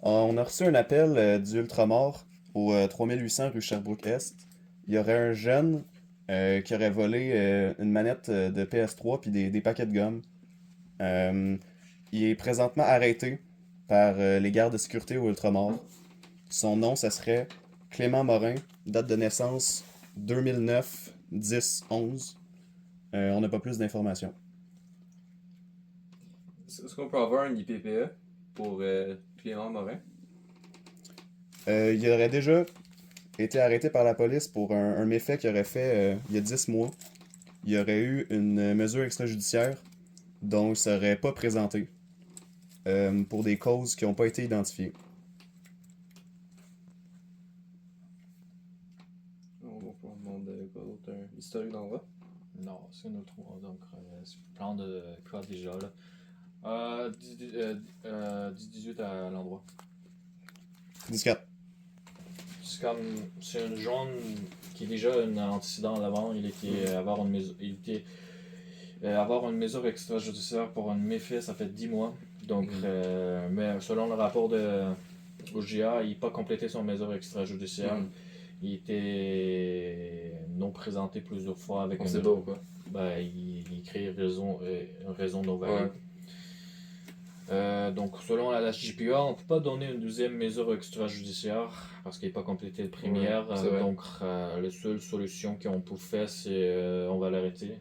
On a reçu un appel du Ultramar au 3800 rue Sherbrooke-Est. Il y aurait un jeune qui aurait volé une manette de PS3 puis des paquets de gomme. Euh, il est présentement arrêté par les gardes de sécurité au Ultramar. Son nom, ça serait Clément Morin, date de naissance 2009 10 11. On n'a pas plus d'informations. Est-ce qu'on peut avoir un IPPE pour Clément Morin? Il aurait déjà été arrêté par la police pour un méfait qu'il aurait fait il y a 10 mois. Il y aurait eu une mesure extrajudiciaire dont il ne serait pas présenté pour des causes qui n'ont pas été identifiées. On va pouvoir demander quoi d'autre? Un historique d'envoi? Non, c'est une autre one, donc c'est plein de cas déjà là. 10-18 à l'endroit. 14. C'est un jaune qui est déjà un antécédent à l'avant. Il était avoir une mesure extrajudiciaire pour un méfait, ça fait 10 mois. Donc, mais selon le rapport de OGA, il n'a pas complété son mesure extrajudiciaire. Il était non présenté plusieurs fois avec On sait pas ou quoi? Ben, il crée une raison non valide. Donc, selon la JPA, on ne peut pas donner une deuxième mesure extrajudiciaire parce qu'il n'est pas complété de première. Donc, la seule solution qu'on peut faire, c'est on va l'arrêter.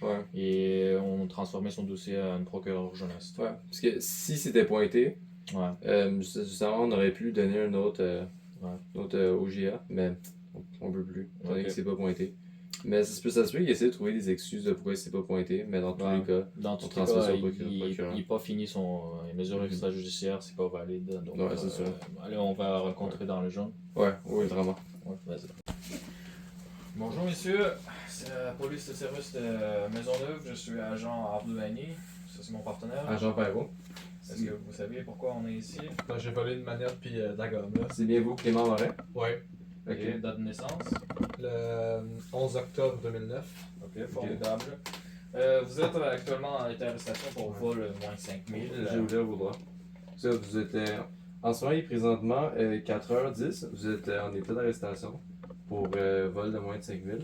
Ouais. Et on transformait son dossier à une procureure jeunesse. Ouais. Parce que si c'était pointé, justement, on aurait pu donner un autre, OGA, mais on ne peut plus. On que c'est pas pointé. Mais ça se peut qu'il essaie de trouver des excuses de pourquoi c'est pas pointé, mais dans tous les cas, dans tous les cas, il n'a pas fini son mesure extrajudiciaire, c'est pas valide. Donc, c'est sûr. Allez, on va rencontrer dans le jaune. Oui, vraiment. Ouais, vas-y. Bonjour messieurs, c'est la police de service de Maisonneuve, je suis agent Ardouani, ça c'est mon partenaire. Agent Perrault. Est-ce que vous savez pourquoi on est ici? J'ai volé une manette puis de la gomme là. C'est bien vous, Clément Morin? Ouais. Ok, date de naissance? Le 11 octobre 2009. Ok, formidable. Vous êtes actuellement en état d'arrestation pour vol moins 5000. J'ai ouvert vos droits. Ça, vous êtes en ce moment, il est présentement 4h10. Vous êtes en état d'arrestation pour vol de moins de 5000.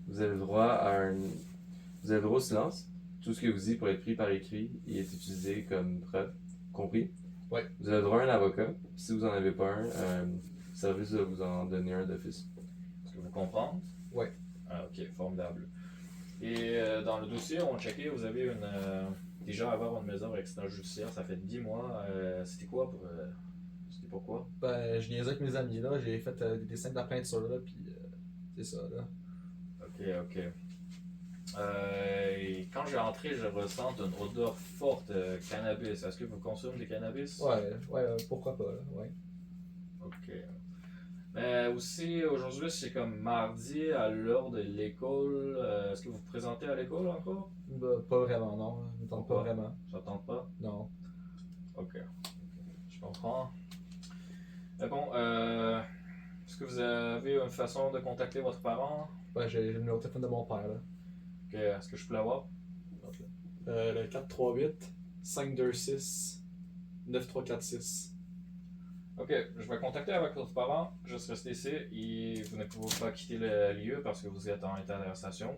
Vous avez le droit à vous avez le droit au silence. Tout ce que vous dites pour être pris par écrit est utilisé comme preuve. Compris? Oui. Vous avez le droit à un avocat. Si vous n'en avez pas un, le service va vous en donner un d'office. Est-ce que vous comprenez? Oui. Ah, ok, formidable. Et dans le dossier, on checkait, vous avez déjà avoir une mesure extrajudiciaire, ça fait 10 mois. C'était quoi pour. C'était pourquoi? Ben, je niaisais avec mes amis là, j'ai fait des dessins de la peinture là, puis c'est ça là. Ok. Et quand j'ai entré, je ressens une odeur forte de cannabis. Est-ce que vous consommez du cannabis? Ouais, pourquoi pas là, ouais. Ok. Mais aussi, aujourd'hui, c'est comme mardi à l'heure de l'école. Est-ce que vous vous présentez à l'école encore? Ben, pas vraiment, non. Ça me tente pas vraiment. Ça ne tente pas? Non. Ok. Je comprends. Mais bon, est-ce que vous avez une façon de contacter votre parent? Ben, j'ai le numéro de téléphone de mon père là. Ok, est-ce que je peux l'avoir? Le 438 526 9346. Ok, je vais contacter avec votre parent, juste rester ici et vous ne pouvez pas quitter le lieu parce que vous êtes en état d'arrestation.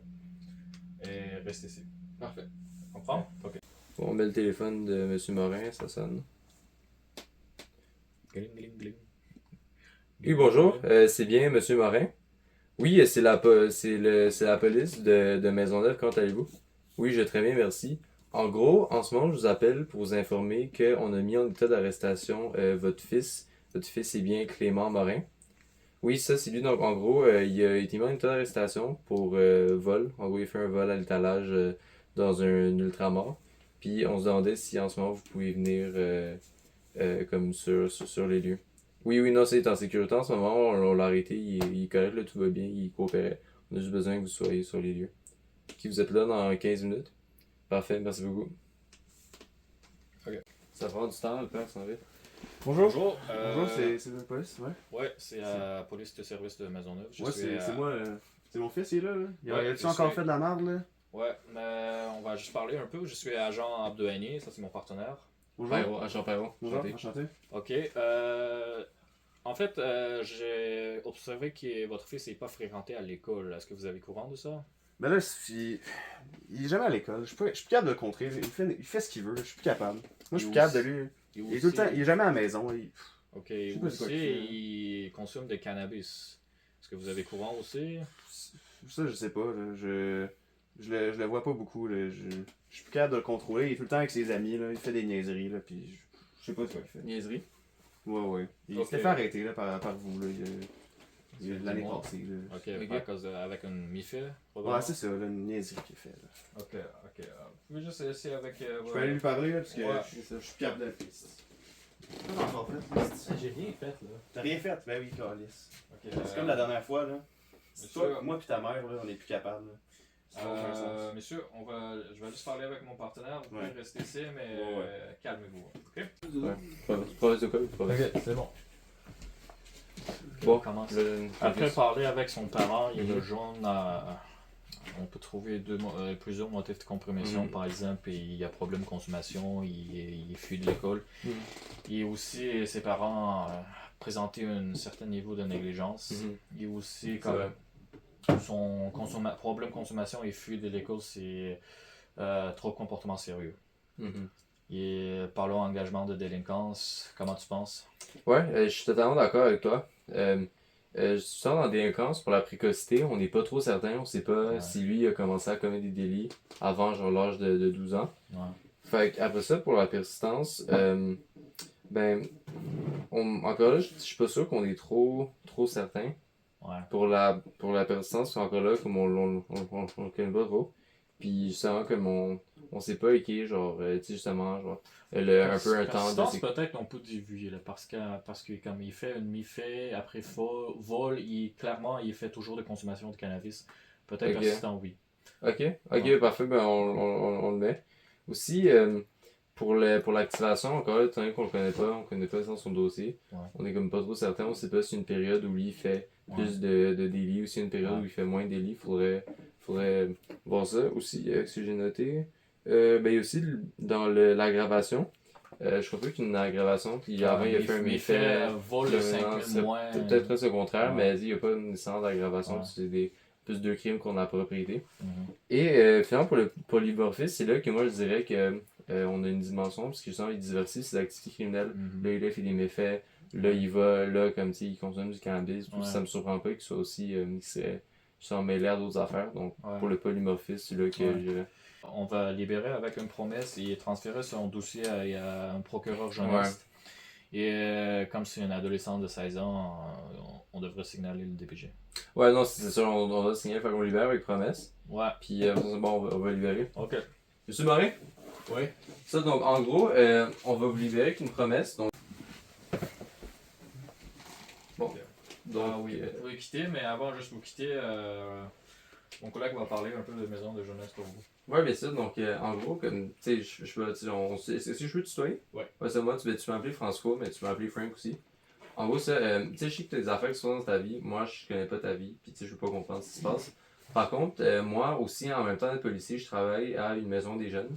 Et restez ici. Parfait. Comprends? Ok. On met le téléphone de M. Morin, ça sonne. Gling. Oui, bonjour, c'est bien M. Morin? Oui, c'est la police de Maisonneuve, comment allez-vous? Oui, je vais très bien, merci. En gros, en ce moment, je vous appelle pour vous informer qu'on a mis en état d'arrestation votre fils. Votre fils est bien Clément Morin. Oui, ça, c'est lui. Donc, en gros, il a été mis en état d'arrestation pour vol. En gros, il a fait un vol à l'étalage dans un ultramar. Puis, on se demandait si en ce moment, vous pouvez venir comme sur les lieux. Oui, non, c'est en sécurité en ce moment. On l'a arrêté. Il est correct, là, tout va bien. Il coopérait. On a juste besoin que vous soyez sur les lieux. Ok, vous êtes là dans 15 minutes? Parfait, merci beaucoup. Ok. Ça prend du temps, le père s'en va. Bonjour. Bonjour. Bonjour, c'est la police, ouais. Ouais, c'est la police de service de Maisonneuve. C'est moi. C'est mon fils, il est là. Il Ouais, a-tu encore fait de la merde, là? Ouais, mais on va juste parler un peu. Je suis agent Abdouani, ça c'est mon partenaire. Pyro, agent Pyro. Bonjour, Enchanté. enchanté. Ok. En fait, j'ai observé que votre fils n'est pas fréquenté à l'école. Est-ce que vous avez courant de ça? Ben là, il est jamais à l'école. Je suis plus capable de le contrer. Il fait ce qu'il veut. Je suis plus capable. Moi, je suis plus capable de lui. Il est tout le temps. Il est jamais à la maison. Ok. sais pas c'est quoi qu'il fait, Il consomme du cannabis. Est-ce que vous avez courant aussi? Ça, je sais pas. Là. Je le vois pas beaucoup. Là. Je suis plus capable de le contrôler. Il est tout le temps avec ses amis. Là. Il fait des niaiseries. Là. Puis je sais pas ce qu'il fait. Niaiserie. Ouais. Il Ok. s'était fait arrêter là, par vous. Là. L'année Dis-moi. passée. Là. Ok. À cause avec une MIFE? Ouais, c'est ça. Là, une niaiserie qu'il fait. Là. Ok. Vous pouvez juste essayer avec. Je peux aller lui parler là, parce que Ouais. je suis plus capable de le faire. Qu'est-ce que t'as encore fait? J'ai rien fait là. T'as rien fait? Ben oui, Calice. Ok, C'est comme la dernière fois, là. C'est monsieur- toi, moi puis ta mère, là, on est plus capable. Là. Ça n'a aucun sens. Monsieur, je vais juste parler avec mon partenaire. Vous pouvez Ouais. rester ici, mais Ouais. calmez-vous. Ok? Province de quoi? Province. Ok, c'est bon. Bon, commence. le- Après parler avec son parent, il Mhm. est jaune. On peut trouver plusieurs motifs de compromission. Mhm. Par exemple, il y a problème de consommation, il fuit de l'école. Mhm. Et aussi, ses parents présentaient un certain niveau de négligence. Mhm. Et aussi, C'est quand vrai. son problème de consommation et fuit de l'école, c'est trop de comportement sérieux. Mhm. Et parlons engagement de délinquance, comment tu penses? Ouais, je suis totalement d'accord avec toi. Je sens dans la délinquance, pour la précocité, on n'est pas trop certain. On sait pas Ouais. si lui a commencé à commettre des délits avant genre l'âge de 12 ans. Ouais. Fait qu'après ça, pour la persistance, ben, encore là, je suis pas sûr qu'on est trop certain. Ouais. Pour la persistance, c'est encore là, comme on le connaît pas trop. Puis justement, comme on sait pas, ok, genre, tu sais, justement, genre, un peu un temps de... Persistance, peut-être on peut dévier, là, parce que comme il fait une mi-fait, après vol, clairement, il fait toujours de consommation de cannabis. Peut-être Ok. persistant, oui. Ok, Ouais. parfait, ben on le met. Aussi, pour l'activation, encore là, étant donné qu'on on connaît pas son dossier, Ouais. on est comme pas trop certain, on sait pas si une période où lui il fait plus de délits ou si une période Ouais. où il fait moins de délits, faudrait voir ça. Aussi, ce que j'ai noté, ben il y a aussi dans l'aggravation, je crois pas qu'il y a une aggravation, puis avant il a fait un méfait, vol de finalement, 5 000 moins. peut-être presque au contraire, Ouais. mais il n'y a pas une licence d'aggravation, Ouais. c'est plus deux crimes qu'on a propriété. Mhm. Et finalement, pour le polymorphisme, c'est là que moi je dirais que on a une dimension, parce que justement, il diversifie ses activités criminelles. Mhm. Là, il fait des méfaits. Là, il va, là, comme tu sais, il consomme du cannabis. Tout, Ouais. ça me surprend pas qu'il soit aussi, qu'il serait sans mêler à d'autres affaires. Donc, Ouais. pour le polymorphisme, c'est là que Ouais. je dirais. On va libérer avec une promesse et transférer son dossier à un procureur jeunesse. Et comme c'est une adolescente de 16 ans, on devrait signaler le DPG. Ouais, non, c'est sûr, on va signer, faire qu'on libère avec promesse. Ouais. Puis, bon, on va libérer. Ok. Monsieur Morin? Oui. Ça, donc, en gros, on va vous libérer avec une promesse. Donc, bon. Donc, oui, vous pouvez quitter, mais avant, juste vous quitter, mon collègue va parler un peu de maison de jeunesse pour vous. ouais, bien ça, donc en gros, comme, tu sais, est-ce que je peux te tutoyer? Ouais. Ouais, c'est moi, tu peux m'appeler François, mais tu peux m'appeler Frank aussi. En gros, ça, tu sais, je sais que tu as des affaires qui sont dans ta vie, moi, je connais pas ta vie, puis tu sais, je veux pas comprendre ce qui se passe. Par contre, moi aussi, en même temps d'être policier, je travaille à une maison des jeunes,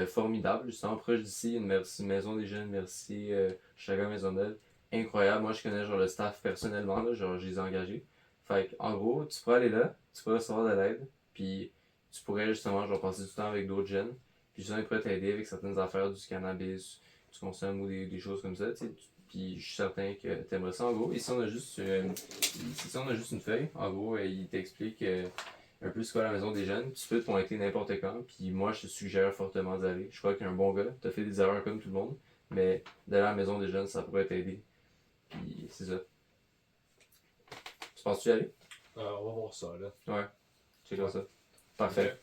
formidable, justement, proche d'ici, une maison des jeunes, merci, Chagrin Maisonneuve, incroyable, moi, je connais genre le staff personnellement, là, genre, je les ai engagés. Fait en gros, tu pourrais aller là, tu pourrais recevoir de l'aide, puis tu pourrais justement genre passer du temps avec d'autres jeunes, puis justement ils pourraient t'aider avec certaines affaires, du cannabis, du consomme ou des choses comme ça, tu sais. Puis je suis certain que t'aimerais ça en gros. Ici on a juste une feuille, en gros, il t'explique un peu ce qu'est la maison des jeunes, tu peux te pointer n'importe quand, puis moi je te suggère fortement d'y aller. Je crois qu'il y a un bon gars, t'as fait des erreurs comme tout le monde, mais d'aller à la maison des jeunes ça pourrait t'aider. Puis c'est ça. Tu penses-tu y aller? On va voir ça là. Ouais, c'est comme ça. Parfait.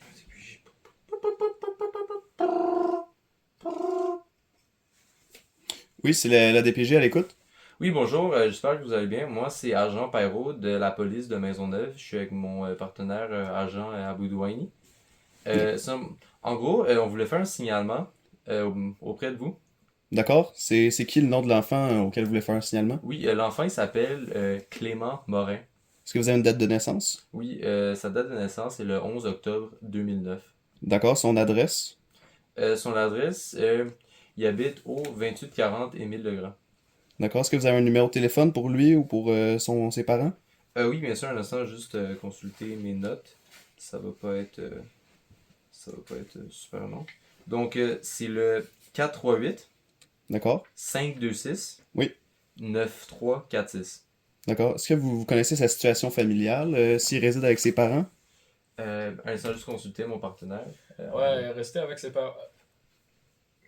Oui, c'est la DPG à l'écoute. Oui, bonjour, j'espère que vous allez bien. Moi, c'est Agent Pyro de la police de Maisonneuve. Je suis avec mon partenaire Agent Aboudouani. En gros, on voulait faire un signalement auprès de vous. D'accord. C'est qui le nom de l'enfant auquel vous voulez faire un signalement? Oui, l'enfant, il s'appelle Clément Morin. Est-ce que vous avez une date de naissance? Oui, sa date de naissance est le 11 octobre 2009. D'accord. Son adresse? Son adresse, Il habite au 2840 Émile Legrand. D'accord. Est-ce que vous avez un numéro de téléphone pour lui ou pour ses parents? Oui, bien sûr, un instant, juste consulter mes notes. Ça va pas être, ça va pas être super long. Donc, c'est le 438 D'accord. 526 Oui. 9346. D'accord. Est-ce que vous connaissez sa situation familiale, s'il réside avec ses parents? Un instant, juste consulter mon partenaire. Ouais, rester avec ses parents.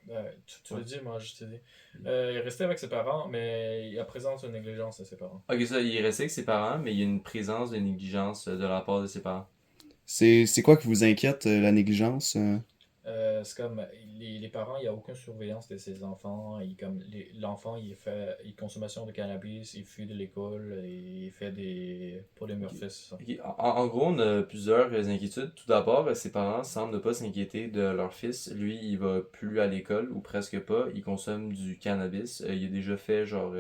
Tu Ouais. le dis, moi je t'ai dit. Il est resté avec ses parents, mais il présente une négligence à ses parents. Ok, ça, il est resté avec ses parents, mais il y a une présence de négligence de la part de ses parents. C'est quoi qui vous inquiète, la négligence? C'est comme les parents, il n'y a aucune surveillance de ses enfants. L'enfant, il consommation de cannabis, il fuit de l'école, il fait des polymorphismes. Ok, en gros, on a plusieurs inquiétudes. Tout d'abord, ses parents semblent ne pas s'inquiéter de leur fils. Lui, il va plus à l'école, ou presque pas. Il consomme du cannabis. Il a déjà fait genre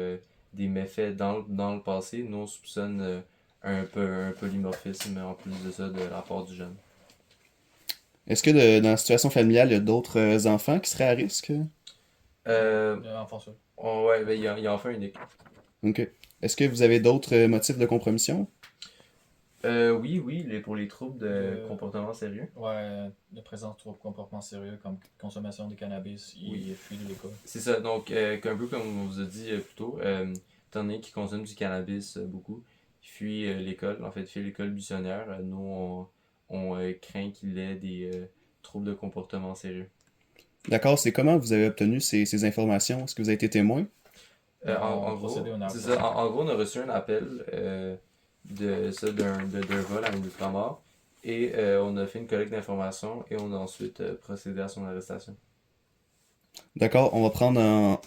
des méfaits dans le passé. Nous, on soupçonne un polymorphisme en plus de ça de la part du jeune. Est-ce que dans la situation familiale, il y a d'autres enfants qui seraient à risque? Enfant seul. Ouais, ben, il y a enfin unique. Ok. Est-ce que vous avez d'autres motifs de compromission? Oui, pour les troubles de comportement sérieux. Ouais, de présence de troubles comportement sérieux comme consommation de cannabis, il fuit de l'école. C'est ça, donc un peu comme on vous a dit plus tôt, étant donné qu'il consomme du cannabis beaucoup, il fuit l'école, en fait, il fuit l'école buissonnière. Nous, on craint qu'il ait des troubles de comportement sérieux. D'accord, c'est comment vous avez obtenu ces informations? Est-ce que vous avez été témoin? En gros, procédé au c'est ça, en gros, on a reçu un appel d'un vol à Indus-Flamard et on a fait une collecte d'informations et on a ensuite procédé à son arrestation. D'accord, on va prendre